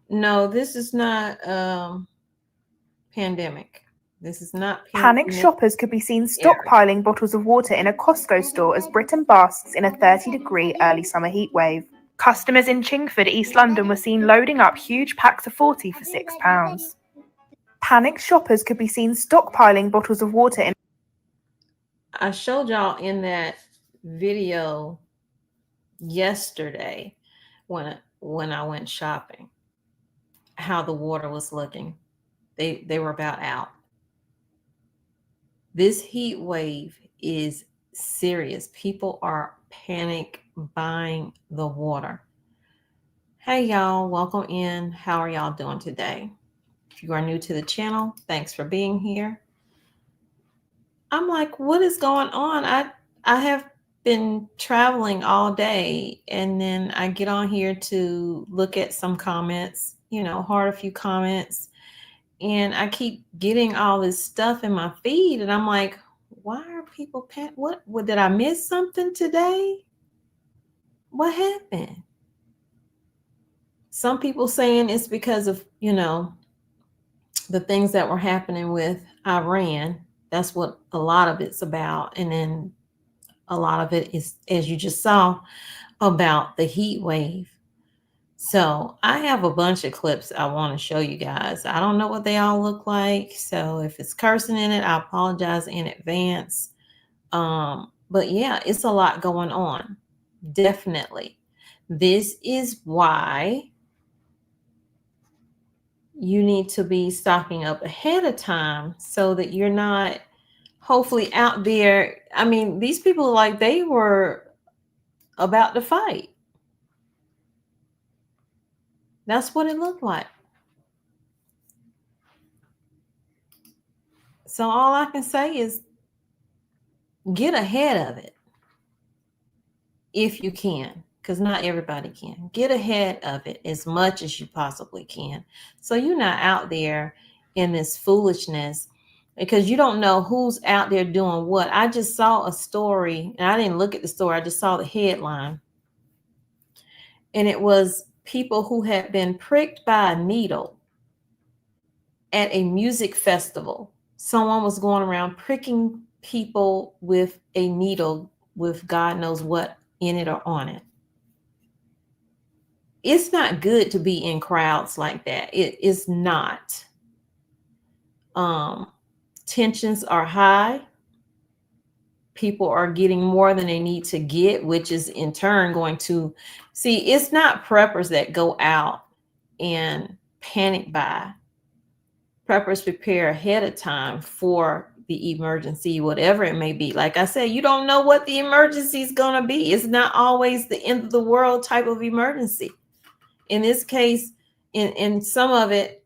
No, this is not pandemic. This is not Panicked pandemic. shoppers could be seen stockpiling bottles of water in a Costco store as Britain basks in a 30-degree early summer heatwave. Customers in Chingford, East London were seen loading up huge packs of 40 for £6. Panicked shoppers could be seen stockpiling bottles of water in... I showed y'all in that video yesterday when I went shopping how the water was looking. They were about out. This heat wave is serious. People are panic buying the water. Hey y'all, welcome in. How are y'all doing today? If you are new to the channel, thanks for being here. I'm like, what is going on? I have been traveling all day, and then I get on here to look at some comments, heart a few comments, and I keep getting all this stuff in my feed, and I'm like, why are people what did I miss something today? What happened? Some people saying it's because of, the things that were happening with Iran. That's what a lot of it's about. And then a lot of it is, as you just saw, about the heat wave. So I have a bunch of clips I want to show you guys. I don't know what they all look like. So if it's cursing in it, I apologize in advance. But yeah, it's a lot going on. Definitely. This is why you need to be stocking up ahead of time so that you're not hopefully out there. I mean, these people, like, they were about to fight. That's what it looked like. So all I can say is get ahead of it if you can, because not everybody can. Get ahead of it as much as you possibly can, so you're not out there in this foolishness, because you don't know who's out there doing what. I just saw a story, and I didn't look at the story. I just saw the headline, and it was people who had been pricked by a needle at a music festival. Someone was going around pricking people with a needle with God knows what in it or on it. It's not good to be in crowds like that. It is not. Tensions are high. People are getting more than they need to get, which is in turn going to see, it's not preppers that go out and panic buy. Preppers prepare ahead of time for the emergency, whatever it may be. Like I said, you don't know what the emergency is going to be. It's not always the end of the world type of emergency. In this case, in some of it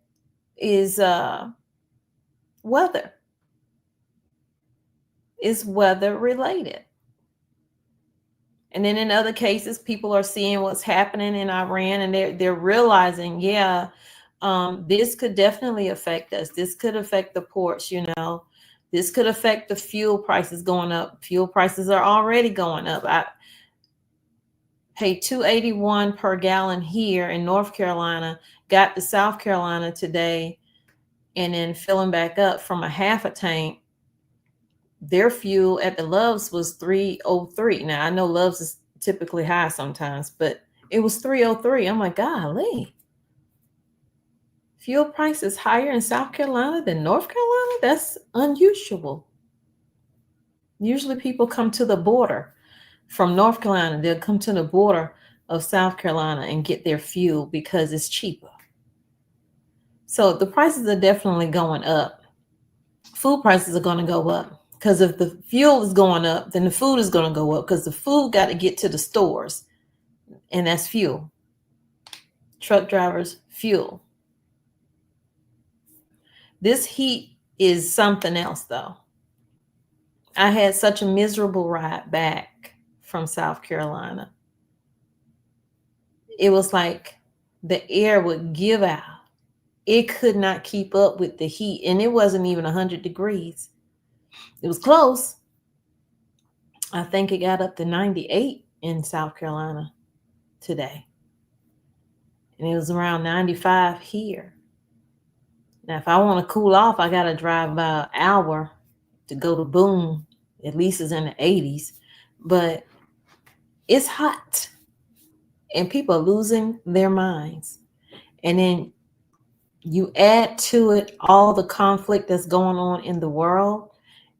is weather. It's weather related. And then in other cases, people are seeing what's happening in Iran, and they're realizing, yeah, this could definitely affect us. This could affect the ports, This could affect the fuel prices going up. Fuel prices are already going up. I paid $2.81 per gallon here in North Carolina, got to South Carolina today, and then filling back up from a half a tank. Their fuel at the Loves was $3.03. Now I know Loves is typically high sometimes, but it was $3.03. I'm like, golly. Fuel prices higher in South Carolina than North Carolina? That's unusual. Usually people come to the border from North Carolina. They'll come to the border of South Carolina and get their fuel because it's cheaper. So the prices are definitely going up. Food prices are going to go up, because if the fuel is going up, then the food is going to go up, because the food got to get to the stores, and that's fuel. Truck drivers, fuel. This heat is something else, though. I had such a miserable ride back from South Carolina. It was like the air would give out. It could not keep up with the heat, and it wasn't even 100 degrees. It was close. I think it got up to 98 in South Carolina today. and it was around 95 here. Now, if I want to cool off, I got to drive about an hour to go to Boone. At least it's in the 80s. But it's hot and people are losing their minds. And then you add to it all the conflict that's going on in the world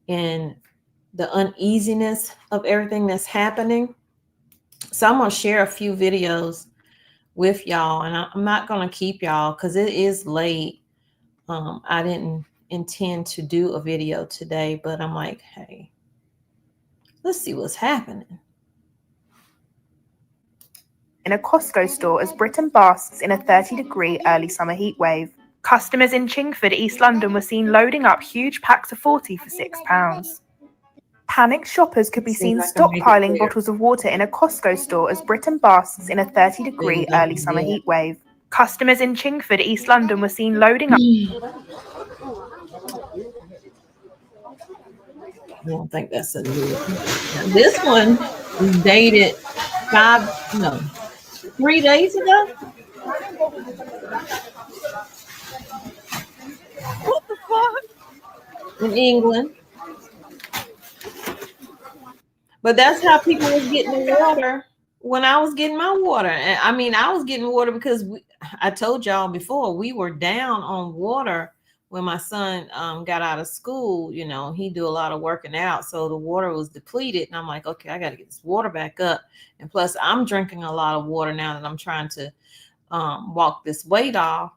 and the uneasiness of everything that's happening. So I'm going to share a few videos with y'all, and I'm not going to keep y'all because it is late. I didn't intend to do a video today, but I'm like, hey, let's see what's happening. In a Costco store as Britain basks in a 30-degree early summer heatwave. Customers in Chingford, East London were seen loading up huge packs of 40 for £6. Panicked shoppers could be See if seen I can make it stockpiling clear. bottles of water in a Costco store as Britain basks in a There 30-degree you go. early summer Yeah. heatwave. Customers in Chingford, East London were seen loading up. I don't think that's a new one. Now, this one is dated 3 days ago. What the fuck? In England. But that's how people was getting the water when I was getting my water. And I mean, I was getting water because I told y'all before we were down on water when my son got out of school. You know, he do a lot of working out, so the water was depleted, and I'm like, okay, I got to get this water back up. And plus, I'm drinking a lot of water now that I'm trying to walk this weight off.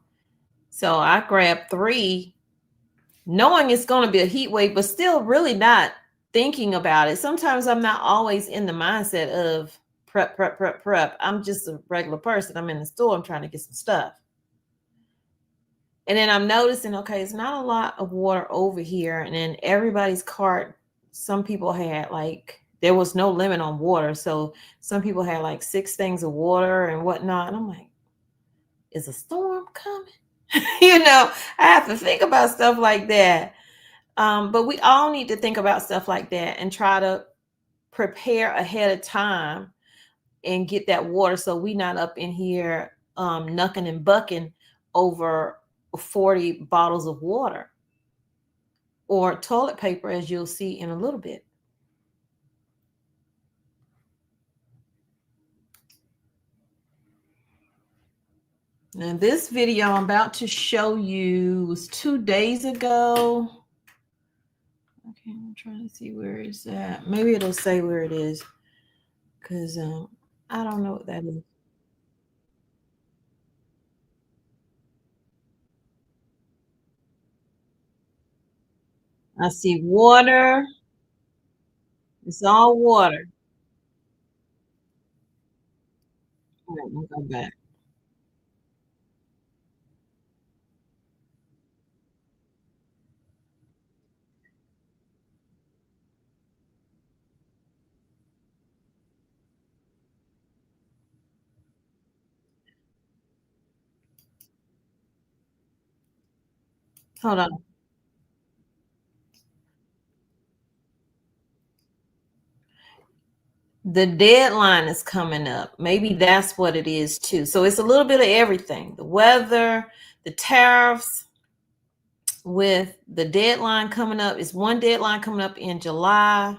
So I grabbed 3, knowing it's going to be a heat wave, but still really not thinking about it. Sometimes I'm not always in the mindset of prep, prep, prep, prep. I'm just a regular person. I'm in the store. I'm trying to get some stuff. And then I'm noticing, okay, it's not a lot of water over here. And then everybody's cart, some people had like, there was no limit on water. So some people had like 6 things of water and whatnot. And I'm like, is a storm coming? You know, I have to think about stuff like that. But we all need to think about stuff like that and try to prepare ahead of time and get that water so we not up in here knucking and bucking over 40 bottles of water or toilet paper, as you'll see in a little bit. Now, this video I'm about to show you was 2 days ago. Okay, I'm trying to see where it's at. Maybe it'll say where it is because I don't know what that is. I see water. It's all water. All right, we'll go back. Hold on. The deadline is coming up. Maybe that's what it is too. So it's a little bit of everything. The weather, the tariffs, with the deadline coming up. Is one deadline coming up in July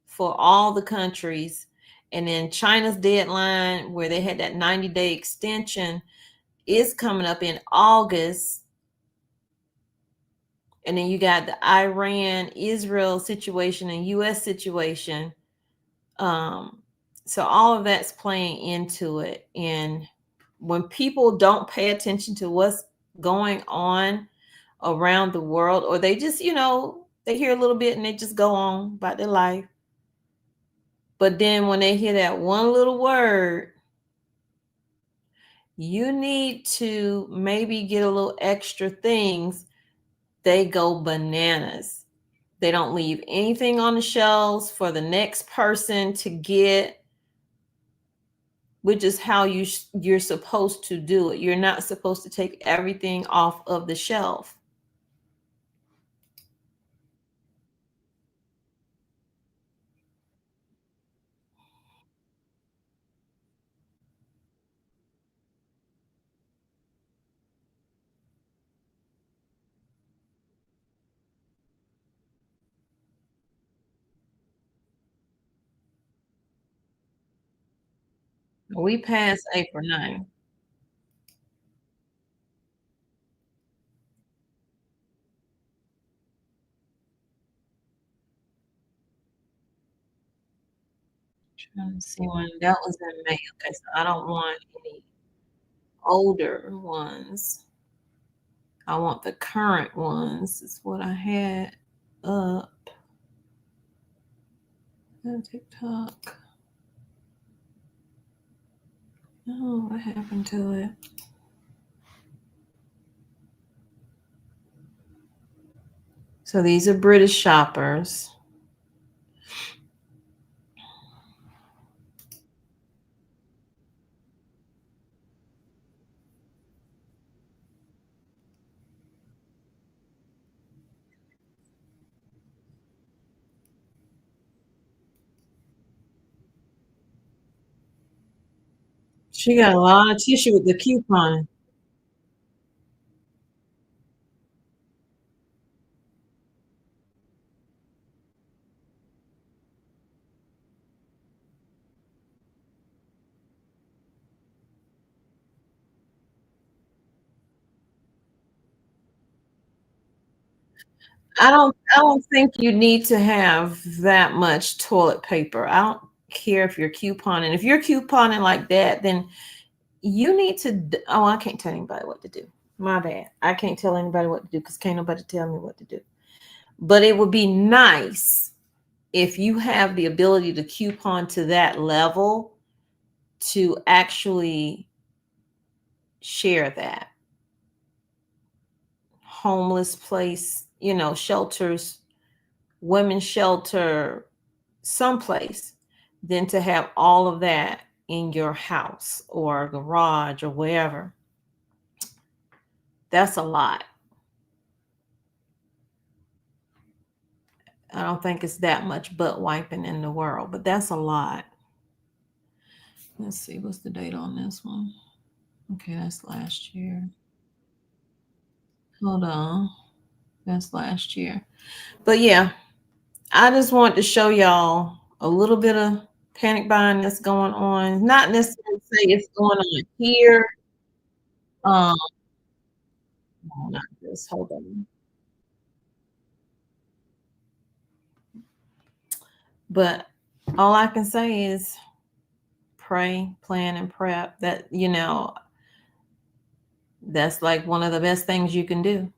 for all the countries. And then China's deadline, where they had that 90-day extension, is coming up in August. And then you got the Iran, Israel situation and US situation. So all of that's playing into it. And when people don't pay attention to what's going on around the world, or they just, they hear a little bit and they just go on about their life. But then when they hear that one little word, you need to maybe get a little extra things, they go bananas. They don't leave anything on the shelves for the next person to get, which is how you're supposed to do it. You're not supposed to take everything off of the shelf. We passed April 9th. Trying to see when that was in May. Okay, so I don't want any older ones. I want the current ones. Is what I had up. TikTok. Oh, what happened to it? So these are British shoppers. She got a lot of tissue with the coupon. I don't think you need to have that much toilet paper. I don't care if you're couponing. If you're couponing like that, then you need to oh, I can't tell anybody what to do. My bad. I can't tell anybody what to do because can't nobody tell me what to do. But it would be nice if you have the ability to coupon to that level to actually share that. Homeless place, shelters, women's shelter, someplace, than to have all of that in your house or garage or wherever. That's a lot. I don't think it's that much butt wiping in the world, but that's a lot. Let's see, what's the date on this one? Okay, that's last year. Hold on. That's last year. But yeah, I just wanted to show y'all a little bit of panic buying that's going on. Not necessarily say it's going on here. Um, no, not this. Hold on. But all I can say is pray, plan, and prep. That's like one of the best things you can do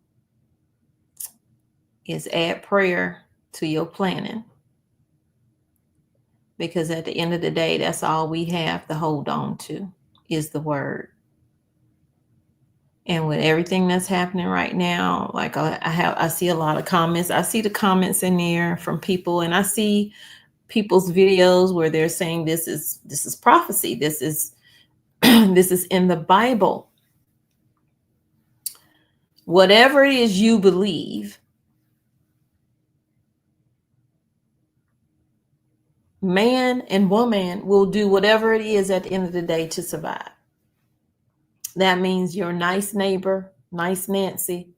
is add prayer to your planning. Because at the end of the day, that's all we have to hold on to is the word. And with everything that's happening right now, like I see a lot of comments. I see the comments in there from people, and I see people's videos where they're saying this is prophecy. This is this is in the Bible. Whatever it is you believe, man and woman will do whatever it is at the end of the day to survive. That means your nice neighbor, nice Nancy,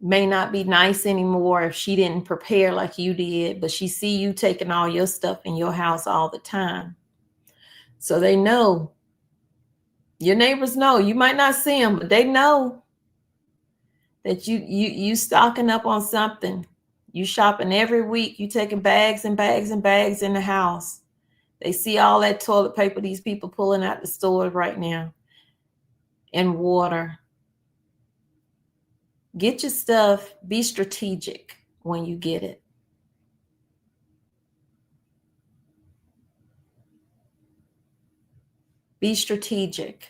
may not be nice anymore if she didn't prepare like you did, but she see you taking all your stuff in your house all the time. So they know, your neighbors know. You might not see them, but they know that you stocking up on something. You shopping every week. You taking bags and bags and bags in the house. They see all that toilet paper these people pulling out the stores right now, and water. Get your stuff. Be strategic when you get it. Be strategic.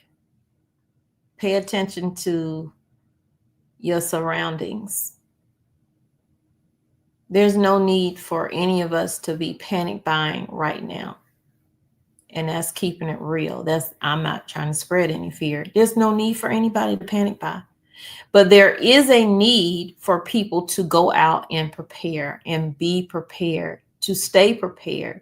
Pay attention to your surroundings. There's no need for any of us to be panic buying right now. And that's keeping it real. I'm not trying to spread any fear. There's no need for anybody to panic buy. But there is a need for people to go out and prepare and be prepared, to stay prepared.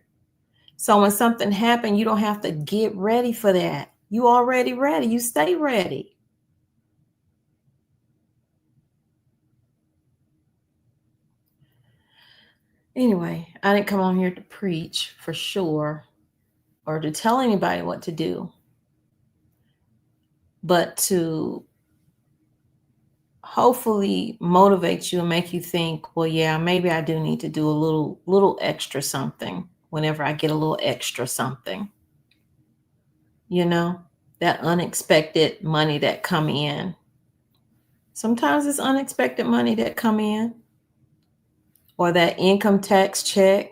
So when something happens, you don't have to get ready for that. You already ready. You stay ready. Anyway, I didn't come on here to preach for sure or to tell anybody what to do, but to hopefully motivate you and make you think, well, yeah, maybe I do need to do a little extra something whenever I get a little extra something. You know, that unexpected money that come in. Sometimes it's unexpected money that come in, or that income tax check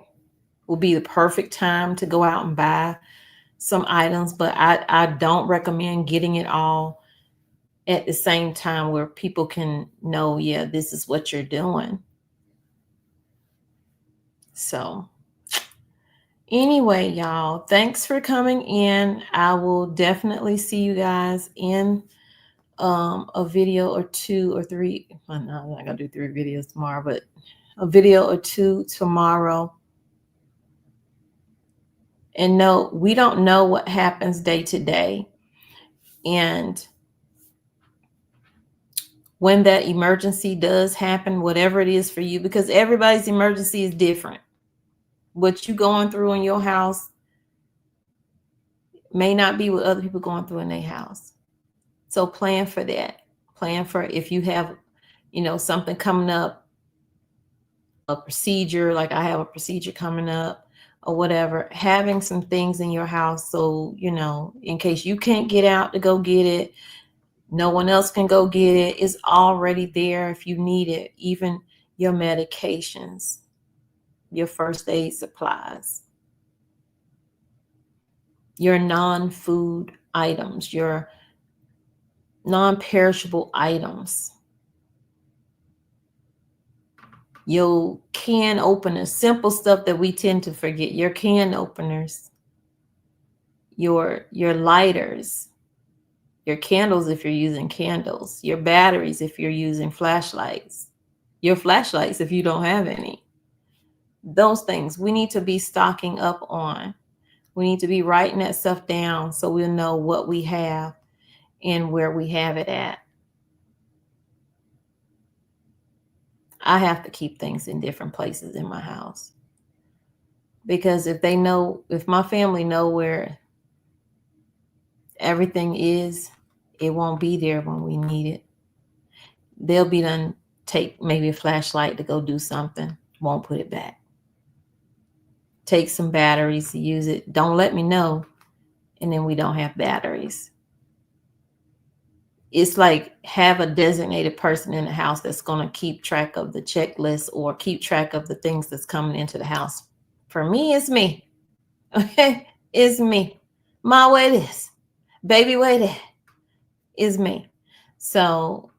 will be the perfect time to go out and buy some items, but I don't recommend getting it all at the same time where people can know, yeah, this is what you're doing. So anyway, y'all, thanks for coming in. I will definitely see you guys in a video or 2 or 3. Well, no, I'm not gonna do 3 videos tomorrow, but a video or 2 tomorrow. And no, we don't know what happens day to day. And when that emergency does happen, whatever it is for you, because everybody's emergency is different. What you going through in your house may not be what other people going through in their house. So plan for that. Plan for if you have, something coming up, a procedure, like I have a procedure coming up or whatever, having some things in your house. So, in case you can't get out to go get it, no one else can go get it. It's already there if you need it. Even your medications, your first aid supplies, your non-food items, your non-perishable items, your can openers, simple stuff that we tend to forget, your can openers, your lighters, your candles if you're using candles, your batteries if you're using flashlights, your flashlights if you don't have any. Those things we need to be stocking up on. We need to be writing that stuff down so we'll know what we have and where we have it at. I have to keep things in different places in my house, because if my family know where everything is, it won't be there when we need it. They'll be done take maybe a flashlight to go do something, won't put it back. Take some batteries to use it. Don't let me know. And then we don't have batteries. It's like have a designated person in the house that's going to keep track of the checklist or keep track of the things that's coming into the house. For me, it's me. Okay? It's me. My way this. Baby way that. Is me. So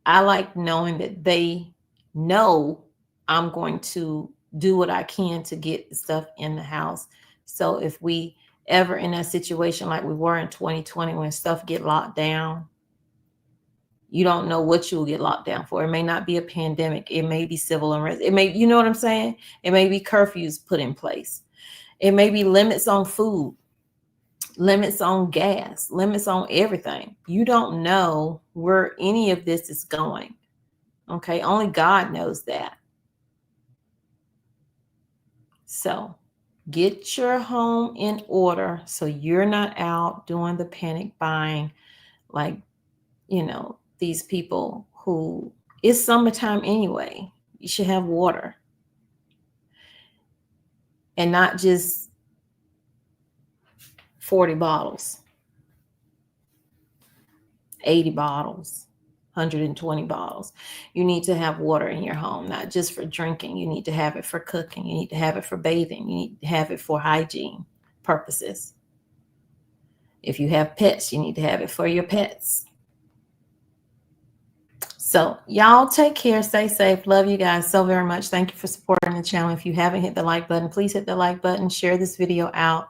I like knowing that they know I'm going to do what I can to get the stuff in the house. So if we ever in a situation like we were in 2020 when stuff get locked down, you don't know what you'll get locked down for. It may not be a pandemic. It may be civil unrest. It may, you know what I'm saying? It may be curfews put in place. It may be limits on food, limits on gas, limits on everything. You don't know where any of this is going. Okay, only God knows that. So get your home in order so you're not out doing the panic buying like, these people who, it's summertime anyway. You should have water. And not just 40 bottles, 80 bottles, 120 bottles. You need to have water in your home, not just for drinking. You need to have it for cooking. You need to have it for bathing. You need to have it for hygiene purposes. If you have pets, you need to have it for your pets. So y'all take care, stay safe. Love you guys so very much. Thank you for supporting the channel. If you haven't hit the like button, please hit the like button, share this video out.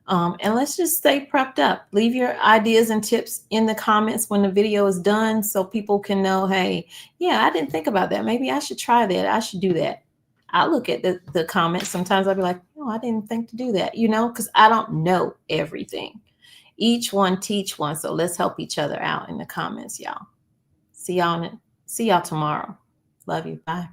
And let's just stay prepped up. Leave your ideas and tips in the comments when the video is done so people can know, hey, yeah, I didn't think about that. Maybe I should try that. I should do that. I look at the comments. Sometimes I'll be like, oh, I didn't think to do that, because I don't know everything. Each one teach one. So let's help each other out in the comments, y'all. See y'all tomorrow. Love you. Bye.